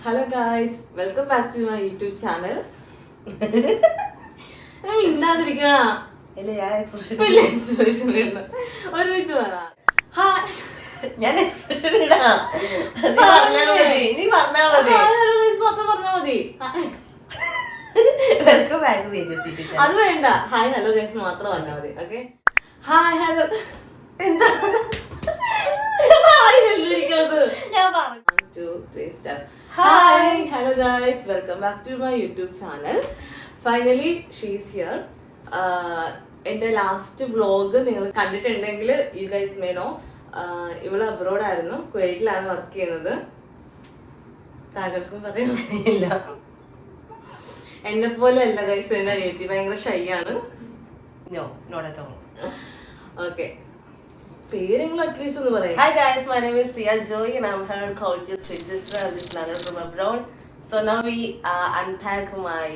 Hello guys, welcome back to my YouTube channel. ഞാൻ expression ഇടാം. നീ പറഞ്ഞാ മതി. Welcome back to agency. അത് വേണ്ട, ഹായ് ഹലോ ഗൈസ് മാത്രം പറഞ്ഞാൽ മതി. Okay, hi hello. എന്താ ഞാൻ പറഞ്ഞു. 1 2 3 start. Hi, hello guys, welcome back to my YouTube channel. Finally, she is here. എൻ്റെ ലാസ്റ്റ് വ്ലോഗ് നിങ്ങൾ കണ്ടിട്ടുണ്ടെങ്കിൽ യു ഗൈസ് മേ നോ, ഇവള് അബ്രോഡ് ആയിരുന്നു, കുവൈറ്റിലാണ് വർക്ക് ചെയ്യുന്നത്. താങ്കൾക്കും പറയാനില്ല, എന്നെ പോലെ അല്ല ഗൈസ്, എന്റെ അനിയത്തി ഭയങ്കര ഷൈ ആണ്. ഓക്കെ, പേരെങ്കിലും അറ്റ്ലീസ്റ്റ് ഒന്ന് പറയാം. Hi guys, my name is Sia Joy and I'm her coach's twin sister and this planner from abroad. So now we unpack my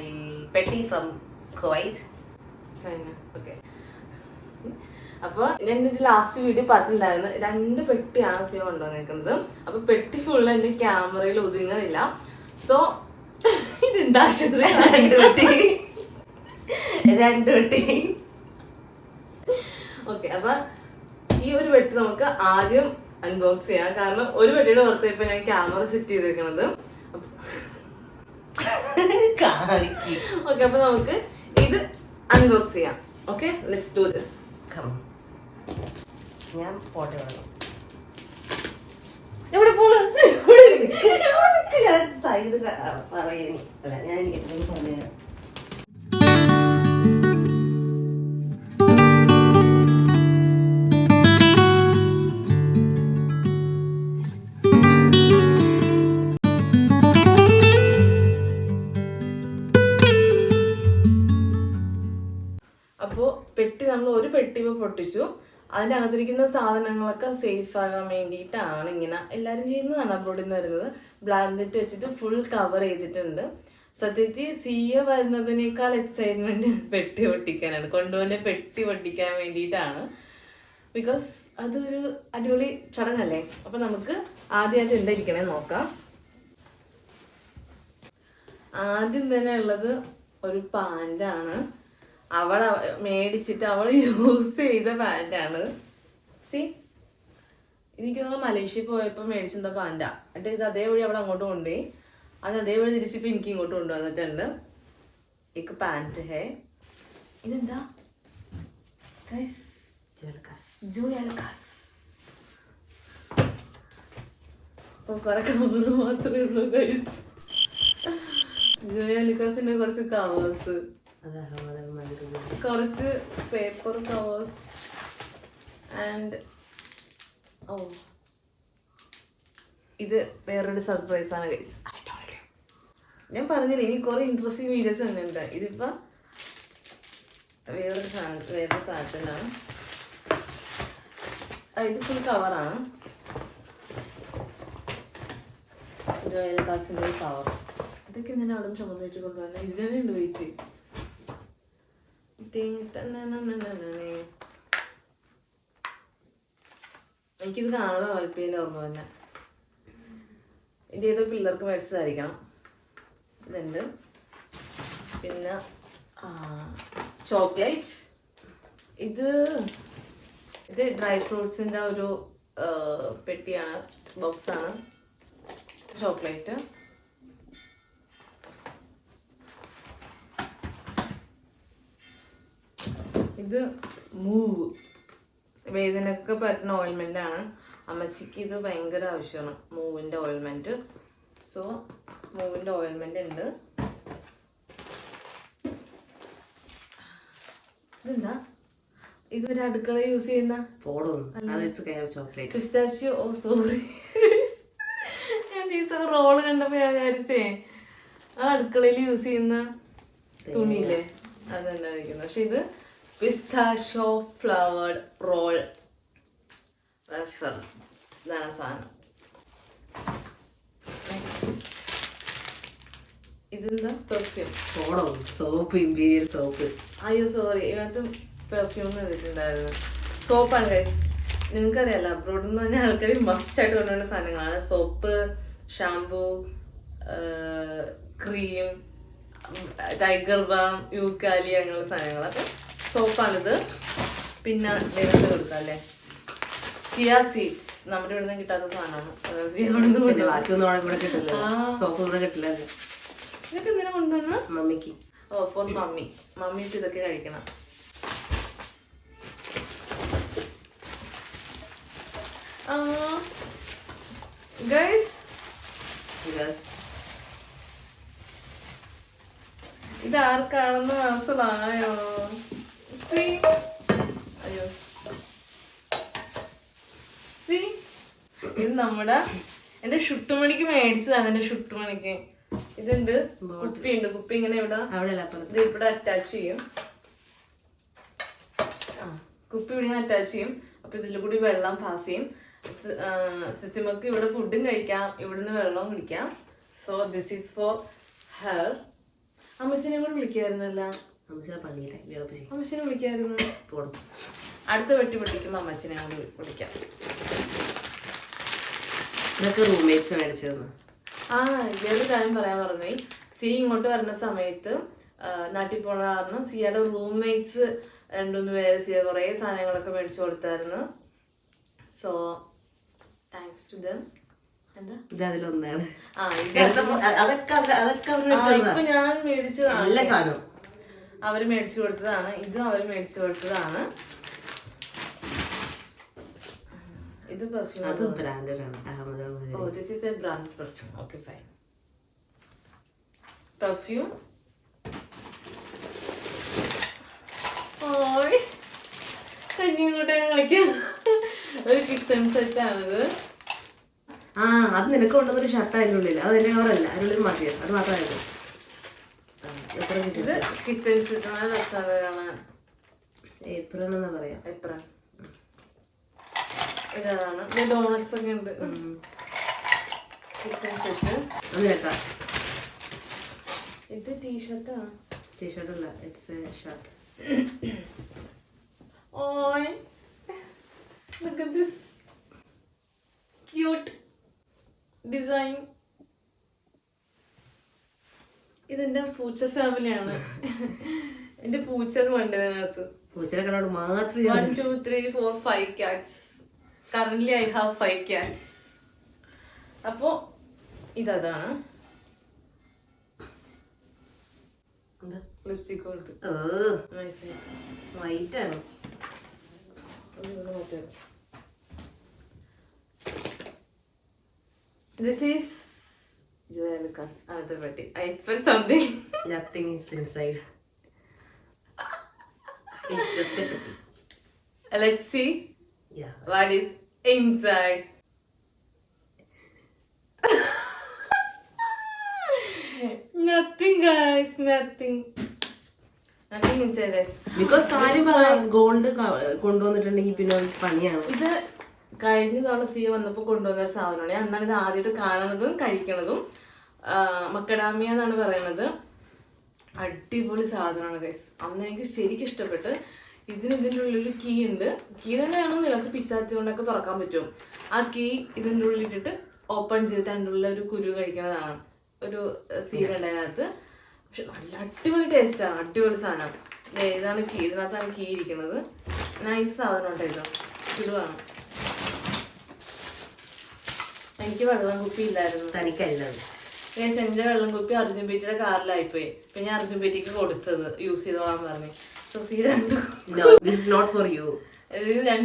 petty from Kuwait. China. Okay. അപ്പോൾ ഞാൻ എൻ്റെ last video പറഞ്ഞിട്ടുണ്ടായിരുന്നു 2 പെട്ടിയാണ് സിയ കൊണ്ടുവന്നേക്കുന്നത്. അപ്പൊ പെട്ടി full എൻ്റെ ക്യാമറയിൽ ഒതുങ്ങുന്നില്ല. So ഇതെന്താ 2 പെട്ടി. ഓക്കെ, അപ്പൊ ഈ ഒരു പെട്ടി നമുക്ക് ആദ്യം അൺബോക്സ് ചെയ്യാം. കാരണം ഒരു പെട്ടിയുടെ പുറത്ത് ഇപ്പൊ ഞാൻ ക്യാമറ സെറ്റ് ചെയ്തേക്കുന്നത്. ഓക്കെ, അപ്പൊ നമുക്ക് ഇത് അൺബോക്സ് ചെയ്യാം. Okay, let's do this. ഞാൻ പോട്ടെ വേണം. എവിടെ പോണു? സൈഡ് പറയുന്നു. അല്ല, ഞാൻ എനിക്ക് പറഞ്ഞു. അപ്പോൾ പെട്ടി നമ്മൾ ഒരു പെട്ടി ഇപ്പോൾ പൊട്ടിച്ചു. അതിൻ്റെ അകത്തിരിക്കുന്ന സാധനങ്ങളൊക്കെ സേഫ് ആകാൻ വേണ്ടിയിട്ടാണ് ഇങ്ങനെ എല്ലാവരും ചെയ്യുന്നതാണ് അബ്രോഡിൽ നിന്ന് വരുന്നത്. ബ്ലാങ്കറ്റ് വെച്ചിട്ട് ഫുൾ കവർ ചെയ്തിട്ടുണ്ട്. സത്യത്തിൽ സിയ വരുന്നതിനേക്കാൾ എക്സൈറ്റ്മെന്റ് പെട്ടി പൊട്ടിക്കാനാണ്, കൊണ്ടുപോകുന്ന പെട്ടി പൊട്ടിക്കാൻ വേണ്ടിയിട്ടാണ്. ബിക്കോസ് അതൊരു അടിപൊളി ചടങ്ങല്ലേ. അപ്പം നമുക്ക് ആദ്യമായിട്ട് എന്താ ഇരിക്കണേ നോക്കാം. ആദ്യം തന്നെ ഉള്ളത് ഒരു പാൻ്റാണ്. അവളെ മേടിച്ചിട്ട് അവൾ യൂസ് ചെയ്ത പാൻ്റാണ്. സി, എനിക്ക് തോന്നുന്നു മലേഷ്യയിൽ പോയപ്പോൾ മേടിച്ചെന്താ പാൻ്റാ. എന്നിട്ട് ഇത് അതേവഴി അവൾ അങ്ങോട്ട് കൊണ്ടുപോയി, അത് അതേവഴി തിരിച്ചിപ്പോൾ എനിക്ക് ഇങ്ങോട്ട് കൊണ്ടുവന്നിട്ടുണ്ട്. എനിക്ക് പാൻറ് ഹേ. ഇതെന്താ ഗൈസ്? ജോയൽക്കാസ്. അപ്പോൾ കുറെ കവർ മാത്രമേ ഉള്ളൂ ഗൈസ്. ജോയൽക്കാസിന്റെ കുറച്ച് കവേഴ്സ്, കുറച്ച് പേപ്പർ കവേഴ്സ് ആൻഡ് ഇത് വേറൊരു സർപ്രൈസ് ആണ് ഗൈസ്. ഞാൻ പറഞ്ഞില്ല, ഇനി കുറെ ഇൻട്രസ്റ്റിംഗ് വീഡിയോസ് തന്നെ ഉണ്ട്. ഇതിപ്പോ വേറൊരു സാധനത്തിനാണ്. ഇത് ഫുൾ കവറാണ്, ജോയൽക്കാസിന്റെ കവർ. ഇതൊക്കെ എന്തിനാ അവിടെ ചുമന്നിട്ട് കൊണ്ടുപോകാൻ? ഇതിനെ ഉണ്ട് വെയിറ്റ്. എനിക്കിത് കാണുന്ന വൽപ്പേൻ്റെ ഓർമ്മ തന്നെ. ഇത് ഏതോ പിള്ളേർക്ക് മേടിച്ചതായിരിക്കണം. ഇതുണ്ട്. പിന്നെ ചോക്ലേറ്റ്. ഇത് ഡ്രൈ ഫ്രൂട്ട്സിൻ്റെ ഒരു പെട്ടിയാണ്, ബോക്സാണ്. ചോക്ലേറ്റ്. ഇത് മൂവ്, വേദനക്ക് പറ്റുന്ന ഓയിൽമെന്റ് ആണ്. അമ്മച്ചിക്ക് ഇത് ഭയങ്കര ആവശ്യമാണ്, മൂവിന്റെ ഓയിൽമെന്റ്. സോ മൂവിന്റെ ഓയിൽമെന്റ് ഉണ്ട്. ഇതെന്താ? ഇതൊരു അടുക്കള യൂസ് ചെയ്യുന്ന പിസ്താച്ചിയോ. ഓ സോറി, ഞാൻ ദിവസം റോള് കണ്ടപ്പോ ഞാൻ വിചാരിച്ചേ അത് അടുക്കളയിൽ യൂസ് ചെയ്യുന്ന തുണിയില്ലേ, അതന്നെ ഇരിക്കുന്നത്. പക്ഷെ ഇത് പിസ്താഷ്യോ ഫ്ലവേർഡ് റോൾ വേഫർ, ഇതാണ് സാധനം. ഇതെന്താ? പെർഫ്യൂം. Soap, imperial soap. അയ്യോ സോറി, ഇതിനകത്ത് പെർഫ്യൂം ചെയ്തിട്ടുണ്ടായിരുന്നു. സോപ്പാണ് ഗൈസ്. നിങ്ങൾക്കറിയാലോ, അബ്രോഡിൽ നിന്ന് തന്നെ ആൾക്കാർ മസ്റ്റ് ആയിട്ട് കൊണ്ടുവരുന്ന സാധനങ്ങളാണ് soap, shampoo, cream, tiger balm, യൂക്കാലി അങ്ങനെയുള്ള സാധനങ്ങളൊക്കെ. സോപ്പാണിത്. പിന്നെ നേരത്തെ കൊടുക്കാം അല്ലേ, ചിയ സീഡ്സ്. നമ്മുടെ ഇവിടെ നിന്ന് കിട്ടാത്ത സാധനമാണ്. ഇതൊക്കെ എന്തിനാ കൊണ്ടുവന്ന? മമ്മിക്ക്. ഓ, ഫോർ മമ്മി. മമ്മിക്ക് ഇതൊക്കെ കഴിക്കണം. ഗൈസ്, ഇത് ആർക്കാണെന്ന് മനസ്സിലായോ? അയ്യോ, ഇത് നമ്മുടെ എന്റെ ഷുട്ടുമണിക്ക് മേടിച്ചതാണ്. എന്റെ ഷുട്ടുമണിക്ക് ഇതുണ്ട്, കുപ്പിയുണ്ട്. കുപ്പി ഇങ്ങനെ ഇവിടെ ഇവിടെ അറ്റാച്ച് ചെയ്യും. കുപ്പി ഇവിടെ അറ്റാച്ച് ചെയ്യും. അപ്പൊ ഇതിൽ കൂടി വെള്ളം പാസ് ചെയ്യും. സിസിമക്ക് ഇവിടെ ഫുഡും കഴിക്കാം, ഇവിടുന്ന് വെള്ളവും കുടിക്കാം. So this is for her. അമ്മച്ചിനെ കൂടെ വിളിക്കായിരുന്നല്ലോ. അമ്മച്ചിനെ വിളിക്കായിരുന്നു. അടുത്ത വെട്ടി പൊട്ടിക്കുമ്പോ അമ്മച്ചിനെ കൂടി വിളിക്കാം. റൂംമേറ്റ്സ് മേടിച്ചത്. ഇതൊരു കാര്യം പറയാൻ പറഞ്ഞു. സി ഇങ്ങോട്ട് വരുന്ന സമയത്ത് നാട്ടിൽ പോണ കാരണം സിയുടെ റൂംമേറ്റ്സ് 2-3 പേര് സിയ കുറേ സാധനങ്ങളൊക്കെ മേടിച്ചു കൊടുത്തായിരുന്നു. So thanks to them. എന്താ ഇതിലൊന്നാണ് ഇപ്പൊ ഞാൻ മേടിച്ചതാണ്, അവര് മേടിച്ചു കൊടുത്തതാണ്. ഇതും അവര് മേടിച്ചു കൊടുത്തതാണ്. ഇത് പെർഫ്യൂം. അത് ബ്രാൻഡഡ് ആണ്. Oh, this is a brand perfume. Okay, fine. Perfume. ഓയ്, കഞ്ഞിങ്ങോട്ടെ കളിക്കാം. ഒരു കിച്ചൺ സെറ്റ് ആണിത്. അത് നിനക്ക് കൊണ്ടുവന്നൊരു ഷർട്ട് അതിൻ്റെ ഉള്ളിൽ. അത് എന്റെ കവറല്ല, അതിനുള്ളിൽ മാറ്റിയത്. അത് മാത്രമായിരുന്നു. ഇത് കിച്ചൺ സെറ്റ്. നല്ല രസമാണ് കാണാൻ. ഏപ്രിൽ എന്നാ പറയാം. ഏപ്രിൽ. ഇതാണ്. ഡോണറ്റ്സ് ഒക്കെ ഉണ്ട്. Kitchen set. ഇത് ടീഷർട്ടാണ്. ടീഷർട്ട് അല്ല, ഇറ്റ്സ് എ ഷർട്ട്. ഓയ്, look at this cute design. ഇതെന്റെ പൂച്ച ഫാമിലിയാണ്. എന്റെ പൂച്ച ഉണ്ട് ഇതിനകത്ത്. പൂച്ചനെ കണ്ടോണ്ട് മാത്രം 1 2 3 4 5 cats. Currently I have 5 cats. അപ്പോ ഇതാണ് ലിപ്സ്റ്റിക്. വൈറ്റ് ആണ്. This is Joya Lucas. Another petty. I expect something. Nothing is inside. It's just a petty. Let's see. Yeah. What is inside? Nothing, guys. Nothing. Nothing inside, guys. Because gold കൊണ്ടുവന്നിട്ടുണ്ടെങ്കിൽ പിന്നെ പണിയാണ്. ഇത് കഴിഞ്ഞ തവണ സിയ വന്നപ്പോ കൊണ്ടുവന്ന സാധനമാണ്. ഞാൻ അന്നാണ് ഇത് ആദ്യമായിട്ട് കാണുന്നതും കഴിക്കണതും. മക്കഡാമിയ എന്നാണ് പറയുന്നത്. അടിപൊളി സാധനമാണ് ഗൈസ്. അന്ന് എനിക്ക് ശരിക്കും ഇഷ്ടപ്പെട്ട്. ഇതിൻ്റെ ഉള്ളിൽ കീ ഉണ്ട്. കീ തന്നെയാണോ നിലക്ക് പിച്ചാത്തി കൊണ്ടൊക്കെ തുറക്കാൻ പറ്റും. ആ കീ ഇതിൻ്റെ ഉള്ളിലിട്ടിട്ട് ഓപ്പൺ ചെയ്തിട്ട് അതിൻ്റെ ഉള്ളിൽ ഒരു കുരു കഴിക്കുന്നതാണ്. ഒരു സീഡ് ഉണ്ട് അതിനകത്ത്. പക്ഷെ നല്ല അടിപൊളി ടേസ്റ്റാണ്. അടിപൊളി സാധനം. ഇതാണ് കീ. ഇതിനകത്താണ് കീ ഇരിക്കുന്നത്. നൈസ് സാധനം ഉണ്ട്. ഇത് ഇടുവാണ്. എനിക്ക് വെള്ളം കുപ്പി ഇല്ലായിരുന്നു. തനിക്കല്ല. എന്റെ വെള്ളം കുപ്പി അർജുൻ പേറ്റിയുടെ കാറിലായിപ്പോയി. പിന്നെ അർജുൻ പേറ്റിക്ക് കൊടുത്തത് യൂസ് ചെയ്തോളാൻ പറഞ്ഞു. സോ സി 2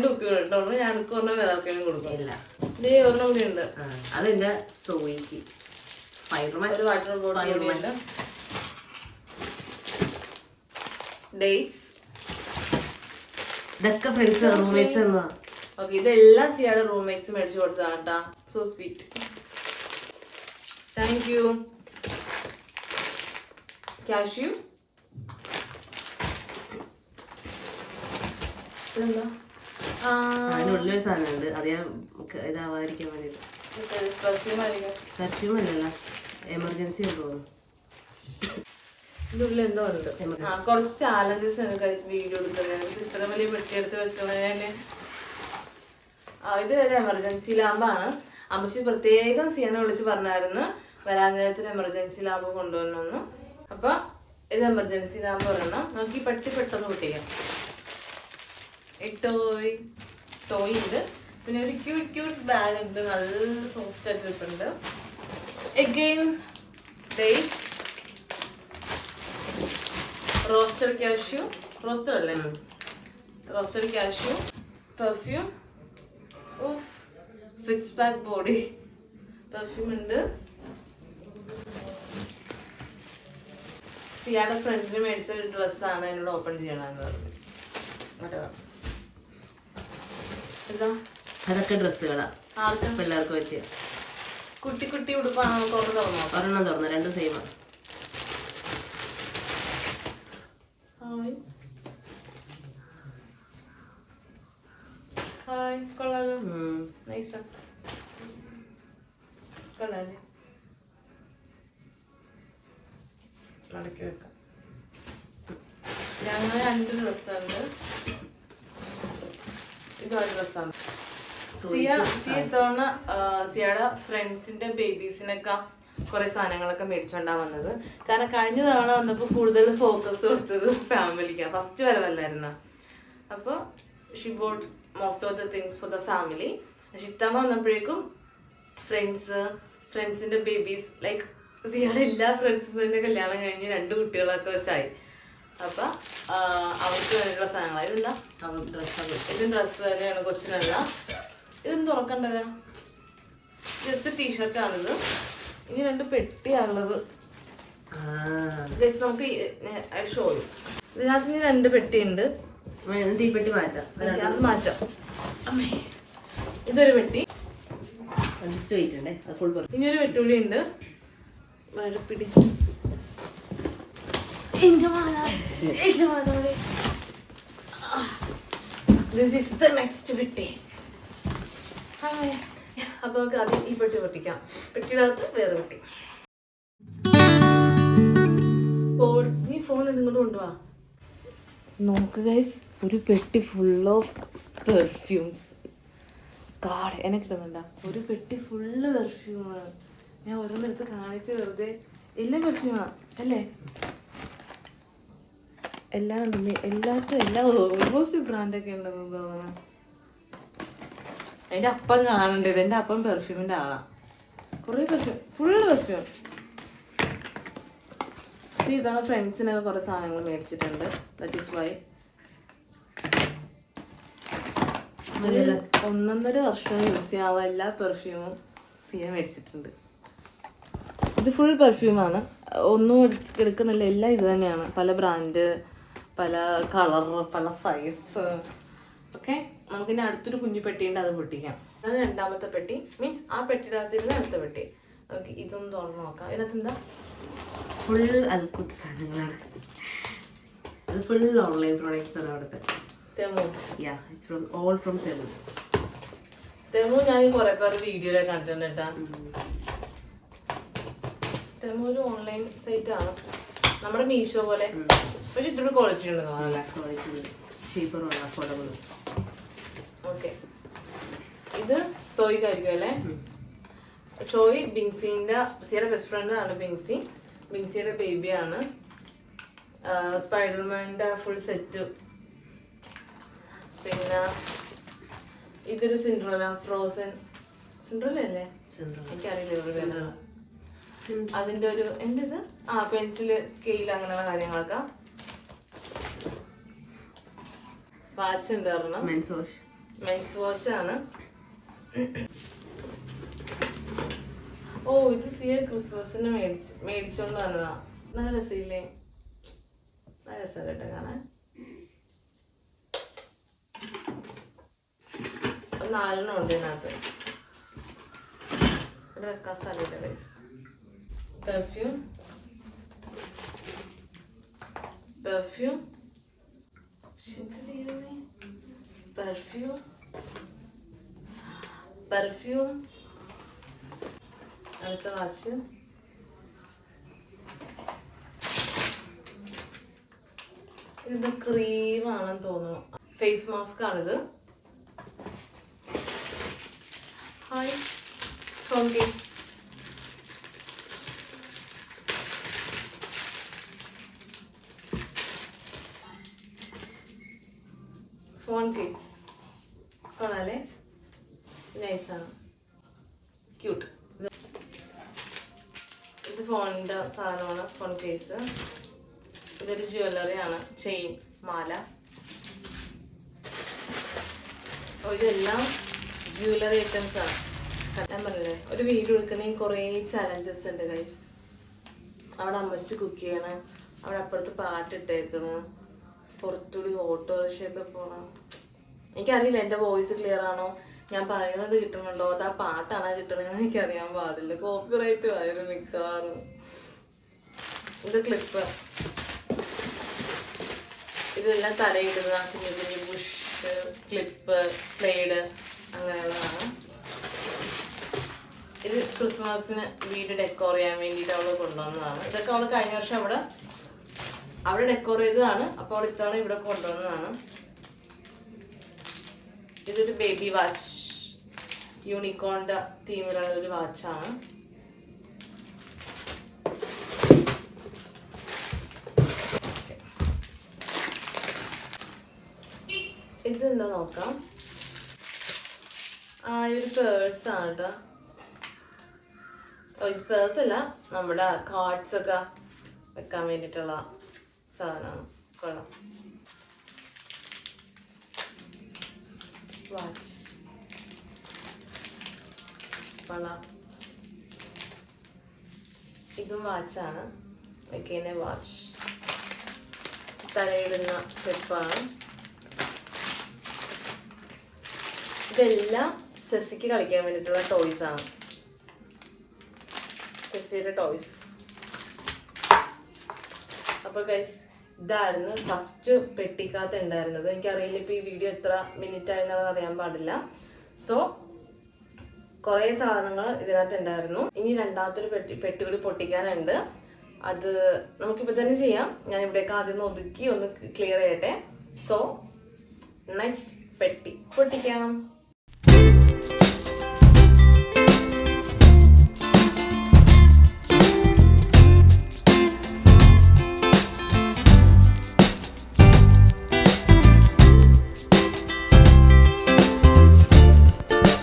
കുപ്പി കൊടുത്തോളൂ. ഞാൻ ഒരെണ്ണം വേദർക്കേനും കൊടുക്കില്ല. ഇതേ ഒരെണ്ണം കൂടി ഉണ്ട്. അതെന്റെ സോയിക്ക് ഒരു വാട്ടർ ബോട്ടിൽ ഉണ്ട്. ഡേറ്റ്സ്. ഇതൊക്കെ ഫ്രണ്ട്സ് റൂംമേറ്റ്സ് എന്നാ. ഓക്കെ, ഇതെല്ലാം സിയുടെ റൂംമേറ്റ്സ് മേടിച്ചു കൊടുത്തതാണ് കേട്ടാ. So sweet. Thank you. Cashew. ഇതെന്താ? അതിനുള്ളിലൊരു സാധനമുണ്ട്. അത് ഞാൻ ഇതാവാതിരിക്കാൻ വേണ്ടിട്ട്. പെർഫ്യൂം അല്ലല്ലോ, എമർജൻസി തോന്നുന്നു. ഇതിനുള്ളിൽ എന്തോ ഉണ്ട്. കുറച്ച് ചാലഞ്ചസ് ആണ് കഴിച്ച് വീഡിയോ എടുക്കുന്നത്. ഇത്ര വലിയ പെട്ടിയെടുത്ത് വെക്കുന്നതിന് ഇത് ഒരു എമർജൻസി ലാമ്പാണ്. അമ്മച്ചി പ്രത്യേകം സിയനെ വിളിച്ച് പറഞ്ഞായിരുന്നു വരാൻ നേരത്തിന് എമർജൻസി ലാമ്പ് കൊണ്ടുവരണമെന്ന്. അപ്പൊ ഇത് എമർജൻസി ലാമ്പ് ഒരെണ്ണം. നമുക്ക് ഈ പെട്ടി പെട്ടെന്ന് പൊട്ടിക്കാം. ഈ ടോയ് ഉണ്ട്. പിന്നെ ഒരു ക്യൂട്ട് ബാഗ് ഉണ്ട്, നല്ല സോഫ്റ്റ് ആയിട്ട് ഇരിപ്പുണ്ട്. Again dates, roasted cashew, roasted അല്ലേ, roasted cashew, perfume, 6 pack body perfume ഉണ്ട്. സിയാടെ ഫ്രണ്ടിന് മേടിച്ച ഒരു ഡ്രസ്സാണ് എന്നോട് ഓപ്പൺ ചെയ്യണമെന്ന് പറഞ്ഞു. അതൊക്കെ ഡ്രസ്സുകളാ, ആർക്കും പിള്ളേർക്ക് പറ്റിയ കുട്ടി കുട്ടി ഉടുപ്പാണ്. നമുക്ക് തുറന്നോ? ഒരെണ്ണം തുറന്നു, രണ്ടും സെയിമാണ്. ഹായ്, കൊള്ളാലോ, നൈസാ, കൊള്ളാലേ. മടക്കി വെക്കാം. ഞങ്ങൾ 2 ഡ്രസ്സുണ്ട്. ഇതൊരു ഡ്രസ്സാണ്. സിയ ഇത്തവണ സിയയുടെ ഫ്രണ്ട്സിന്റെ ബേബീസിനൊക്കെ കുറെ സാധനങ്ങളൊക്കെ മേടിച്ചോണ്ടാ വന്നത്. കാരണം കഴിഞ്ഞ തവണ വന്നപ്പോ കൂടുതൽ ഫോക്കസ് കൊടുത്തത് ഫാമിലിക്കാ, ഫസ്റ്റ് വരവല്ലായിരുന്ന. അപ്പൊ she bought most of the things for the family. പക്ഷെ ഇത്തവണ വന്നപ്പോഴേക്കും ഫ്രണ്ട്സിന്റെ ബേബീസ്, ലൈക്ക് സിയയുടെ എല്ലാ ഫ്രണ്ട്സും തന്നെ കല്യാണം കഴിഞ്ഞ് 2 കുട്ടികളൊക്കെ വെച്ചായി. അപ്പൊ അവർക്ക് വേണ്ടിയുള്ള സാധനങ്ങളാണ്. ഇതെന്താ? ഇത് ഡ്രസ്സ് തന്നെയാണ്, കൊച്ചിനല്ല. ഇതൊന്നും തുറക്കണ്ടല്ലോ, ജസ്റ്റ് ടീഷർട്ടാണിത്. ഇനി 2 പെട്ടിയാണുള്ളത്. ജസ്റ്റ് നമുക്ക് ഷോ ചെയ്യും. ഇതിനകത്ത് ഇനി 2 പെട്ടിയുണ്ട്. ഈ പെട്ടി മാറ്റാം, അത് മാറ്റാം. അമ്മേ, ഇതൊരു പെട്ടി. ഇനിയൊരു പെട്ടുകൂടി ഉണ്ട്. വഴപ്പിടി. This is the next പെട്ടി. അപ്പൊ നമുക്ക് ആദ്യം ഈ പെട്ടി പൊട്ടിക്കാം. പെട്ടിയുടെ അകത്ത് വേറെ പെട്ടി. നീ ഫോൺ ഇങ്ങോട്ട് കൊണ്ടുപോവാ. നോക്ക് ഗൈസ്, ഒരു പെട്ടി ഫുൾ ഓഫ് പെർഫ്യൂംസ്. കാട് എന്നെ കിട്ടുന്നുണ്ടാ? ഒരു പെട്ടി ഫുള്ള് പെർഫ്യൂം. ഞാൻ ഓരോന്നെടുത്ത് കാണിച്ച് വെറുതെ. എല്ലാം പെർഫ്യൂമാ അല്ലേ? എല്ലാം ഉണ്ടെന്ന്, എല്ലാം ഓൾമോസ്റ്റ് ബ്രാൻഡൊക്കെ ഉണ്ടെന്ന് തോന്നണം. എൻ്റെ അപ്പം കാണണ്ടത്. എൻ്റെ അപ്പം പെർഫ്യൂമിൻ്റെ ആളാണ്. കുറേ പെർഫ്യൂം, ഫുള്ള് പെർഫ്യൂം. ഇതാണ് ഫ്രണ്ട്സിനൊക്കെ കുറേ സാധനങ്ങൾ മേടിച്ചിട്ടുണ്ട്. ദാറ്റ് ഈസ് വൈ 1.5 വർഷം യൂസ് ചെയ്യാനുള്ള എല്ലാ പെർഫ്യൂമും സിയ മേടിച്ചിട്ടുണ്ട്. ഇത് ഫുൾ പെർഫ്യൂമാണ്. ഒന്നും എടുക്കുന്നില്ല, എല്ലാം ഇത് തന്നെയാണ്. പല ബ്രാൻഡ്, പല കളർ, പല സൈസ്. ഓക്കെ, നമുക്കിനി അടുത്തൊരു കുഞ്ഞു പെട്ടിയുണ്ട്, അത് പൊട്ടിക്കാം. അത് 2ാമത്തെ പെട്ടി. മീൻസ് ആ പെട്ടിയുടെ അകത്തിരുന്ന് അടുത്ത പെട്ടി. ഓക്കെ, ഇതൊന്ന് തുറന്ന് നോക്കാം. ഇതിനകത്ത് എന്താ? ഫുൾ അൽക്കുട്ട് സാധനങ്ങളാണ്. അത് ഫുൾ ഓൺലൈൻ പ്രോഡക്ട്സ് ആണ് അവിടുത്തെ. തെമു. യാ, ഇറ്റ്സ് ഫ്രം ഓൾ ഫ്രം തെമു. തെമു ഞാൻ കുറെ പേർ വീഡിയോയിലൊക്കെ കണ്ടിട്ടുണ്ട് കേട്ടാ. തെമു ഒരു ഓൺലൈൻ സൈറ്റ് ആണ്, നമ്മുടെ മീഷോ പോലെ. പക്ഷെ ഇത്തിരി ക്വാളിറ്റി ഉണ്ട് തോന്നല്ലേ? ചീപ്പറും അഫോർഡബിളും. ഓക്കെ, ഇത് സോയിക്കായിരിക്കും അല്ലേ? സോയി സിയുടെ ബെസ്റ്റ് ഫ്രണ്ട് ആണ് ബിൻസി. ബിൻസിയുടെ ബേബിയാണ്. സ്പൈഡർമാൻ്റെ ഫുൾ സെറ്റ്. പിന്നെ ഇതൊരു സിൻഡ്രല്ല, ഫ്രോസൺ സിൻഡ്രല്ല അല്ലേ? എനിക്കറിയില്ല. അതിന്റെ ഒരു എന്ത് പെൻസില്, സ്കെയിൽ, അങ്ങനെയുള്ള കാര്യങ്ങളൊക്കെ. വാച്ച് ഉണ്ട് ഒരെണ്ണം. മെൻസ് വാഷ് ആണ്. ഓ, ഇത് സിയ ക്രിസ്മസിന് മേടിച്ചോണ്ട് വന്നതാ. നല്ല രസമില്ലേ? നല്ല രസം കേട്ടോ കാണാൻ. 4 ഉണ്ട് ഇതിനകത്ത്. ഇവിടെ വെക്കാൻ സ്ഥലമില്ല ഗൈസ്. Perfume, perfume, perfume. അടുത്ത വാച്ച്. ഇത് ക്രീമാണെന്ന് തോന്നുന്നു. ഫേസ് മാസ്ക് ആണിത്. Hi, phone case, phone case കൊള്ളാല്ലേ, നൈസാണ്, ക്യൂട്ട്. ഇത് ഫോണിൻ്റെ സാധനമാണ്, ഫോൺ കേസ്. ഇതൊരു ജ്വല്ലറി ആണ്, ചെയിൻ, മാല. ഇതെല്ലാം ജ്വല്ലറി ഐറ്റംസ് ആണ്. ഞാൻ പറഞ്ഞില്ലേ, ഒരു വീഡിയോ എടുക്കണമെങ്കിൽ കുറേ ചലഞ്ചസ് ഉണ്ട് ഗൈസ്. അവിടെ അമ്മച്ചി കുക്ക് ചെയ്യണം, അവിടെ അപ്പുറത്ത് പാട്ടിട്ടേക്കണ്, പുറത്തുകൂടി ഓട്ടോറിക്ഷയൊക്കെ പോകണം. എനിക്കറിയില്ല എൻ്റെ വോയിസ് ക്ലിയർ ആണോ, ഞാൻ പറയുന്നത് കിട്ടുന്നുണ്ടോ, അത് ആ പാട്ടാണോ കിട്ടണമെന്ന് എനിക്കറിയാൻ പാടില്ല. കോപ്പിറൈറ്റ് ആയിരുന്നു മിക്കവാറും. ഇത് ക്ലിപ്പ്, ഇതെല്ലാം തലയിടുന്ന കുഞ്ഞു കുഞ്ഞു ബുഷ്, ക്ലിപ്പ്, സ്ലൈഡ് അങ്ങനെയുള്ളതാണ്. ഇത് ക്രിസ്മസിന് വീട് ഡെക്കോർ ചെയ്യാൻ വേണ്ടിയിട്ട് അവൾ കൊണ്ടുവന്നതാണ്. ഇതൊക്കെ അവൾ കഴിഞ്ഞ വർഷം അവിടെ ഡെക്കോർ ചെയ്തതാണ്, അപ്പോൾ അവൾ ഇത്തവണ ഇവിടെ കൊണ്ടുവന്നതാണ്. ഇതൊരു ബേബി വാച്ച്, യൂണിക്കോണിന്റെ തീമിലുള്ള ഒരു വാച്ചാണ്. ഇതെന്താ നോക്കാം. ഒരു പേഴ്സാണ് കേട്ടോ. ഇത് പേഴ്സല്ല, നമ്മുടെ കാർഡ്സ് ഒക്കെ വെക്കാൻ വേണ്ടിയിട്ടുള്ള സാധനമാണ്. കൊള്ളാം. വാച്ച് കൊള്ളാം. ഇതും വാച്ചാണ്, വെക്കേനെ വാച്ച്. തലയിടുന്ന ക്ലിപ്പാണ്. ഇതെല്ലാം സെസിക്ക് കളിക്കാൻ വേണ്ടിയിട്ടുള്ള ടോയ്സ് ആണ്. സെസിയുടെ ടോയ്സ്. അപ്പോൾ ഗൈസ്, ഇതായിരുന്നു ഫസ്റ്റ് പെട്ടിക്കകത്ത് ഉണ്ടായിരുന്നത്. എനിക്കറിയില്ല ഇപ്പോൾ ഈ വീഡിയോ എത്ര മിനിറ്റ് ആയെന്നുള്ളത് അറിയാൻ പാടില്ല. സോ കുറേ സാധനങ്ങൾ ഇതിനകത്ത് ഉണ്ടായിരുന്നു. ഇനി രണ്ടാമത്തൊരു പെട്ടി കൂടി പൊട്ടിക്കാനുണ്ട്. അത് നമുക്കിപ്പോൾ തന്നെ ചെയ്യാം. ഞാൻ ഇവിടേക്ക് ആദ്യം ഒതുക്കി ഒന്ന് ക്ലിയർ ചെയ്യട്ടെ. സോ നെക്സ്റ്റ് പെട്ടി പൊട്ടിക്കാം.